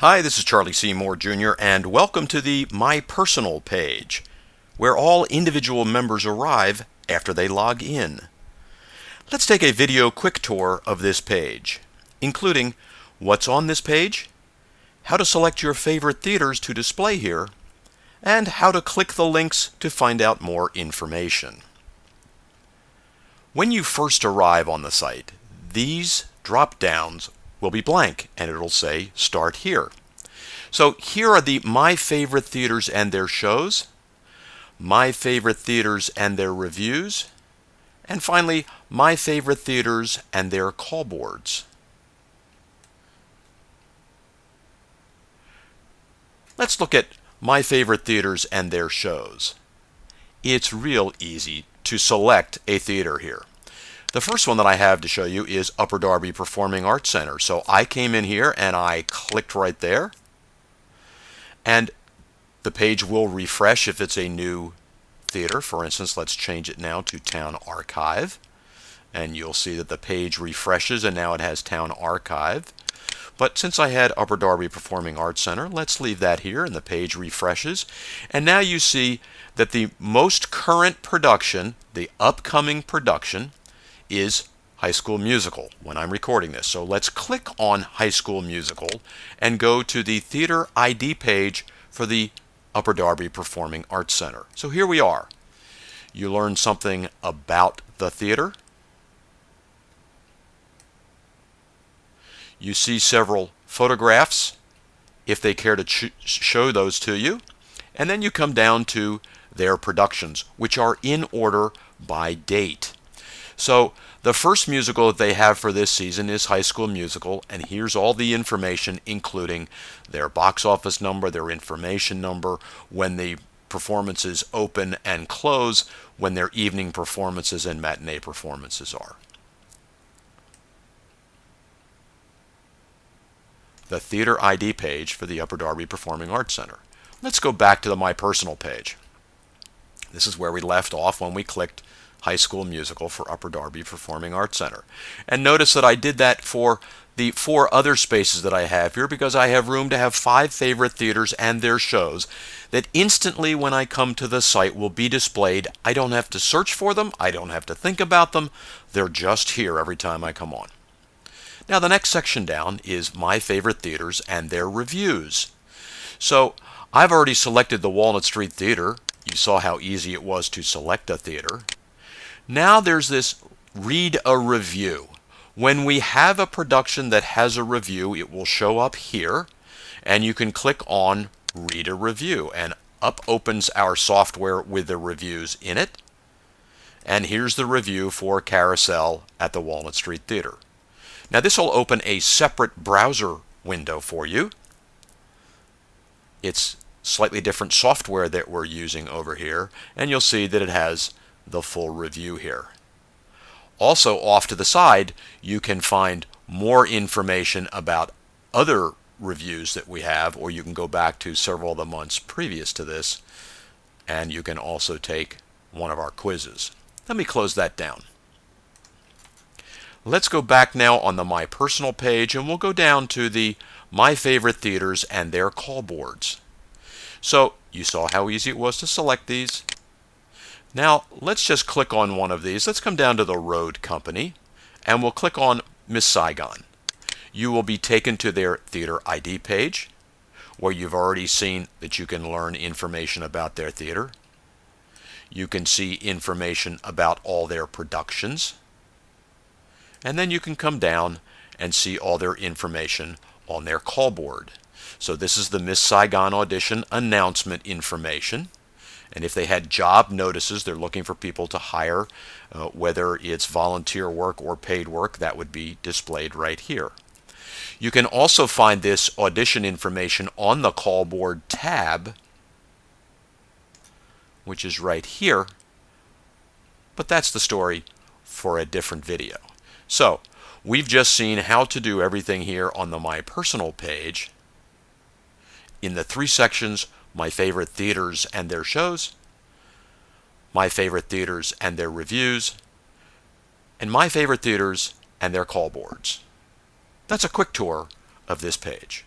Hi, this is Charlie Seymour Jr. and welcome to the My Personal page, where all individual members arrive after they log in. Let's take a video quick tour of this page, including what's on this page, how to select your favorite theaters to display here, and how to click the links to find out more information. When you first arrive on the site, these drop-downs will be blank and it'll say Start Here. So here are the My Favorite Theaters and their shows, My Favorite Theaters and their reviews, and finally My Favorite Theaters and their call boards. Let's look at My Favorite Theaters and their shows. It's real easy to select a theater here. The first one that I have to show you is Upper Darby Performing Arts Center. So I came in here and I clicked right there, and the page will refresh if it's a new theater. For instance, let's change it now to Town Archive, and you'll see that the page refreshes and now it has Town Archive. But since I had Upper Darby Performing Arts Center, let's leave that here, and the page refreshes. And now you see that the most current production, the upcoming production, is High School Musical when I'm recording this. So let's click on High School Musical and go to the Theater ID page for the Upper Darby Performing Arts Center. So here we are. You learn something about the theater. You see several photographs if they care to show those to you. And then you come down to their productions, which are in order by date. So the first musical that they have for this season is High School Musical, and here's all the information, including their box office number, their information number, when the performances open and close, when their evening performances and matinee performances are. The Theater ID page for the Upper Darby Performing Arts Center. Let's go back to the My Personal page. This is where we left off when we clicked High School Musical for Upper Darby Performing Arts Center. And notice that I did that for the 4 other spaces that I have here because I have room to have 5 favorite theaters and their shows that instantly when I come to the site will be displayed. I don't have to search for them. I don't have to think about them. They're just here every time I come on. Now the next section down is My Favorite Theaters and their reviews. So I've already selected the Walnut Street Theater. You saw how easy it was to select a theater. Now there's this Read a Review. When we have a production that has a review, it will show up here, and you can click on Read a Review, and up opens our software with the reviews in it. And here's the review for Carousel at the Walnut Street Theater. Now this will open a separate browser window for you. It's slightly different software that we're using over here, and you'll see that it has the full review here. Also off to the side, you can find more information about other reviews that we have, or you can go back to several of the months previous to this, and you can also take one of our quizzes. Let me close that down. Let's go back now on the My Personal page, and we'll go down to the My Favorite Theaters and their call boards. So you saw how easy it was to select these. Now let's just click on one of these. Let's come down to the Road Company, and we'll click on Miss Saigon. You will be taken to their Theater ID page, where you've already seen that you can learn information about their theater. You can see information about all their productions. And then you can come down and see all their information on their call board. So this is the Miss Saigon audition announcement information. And if they had job notices, they're looking for people to hire, whether it's volunteer work or paid work, that would be displayed right here. You can also find this audition information on the call board tab, which is right here, but that's the story for a different video. So we've just seen how to do everything here on the My Personal page in the 3 sections: My Favorite Theaters and their shows, My Favorite Theaters and their reviews, and My Favorite Theaters and their call boards. That's a quick tour of this page.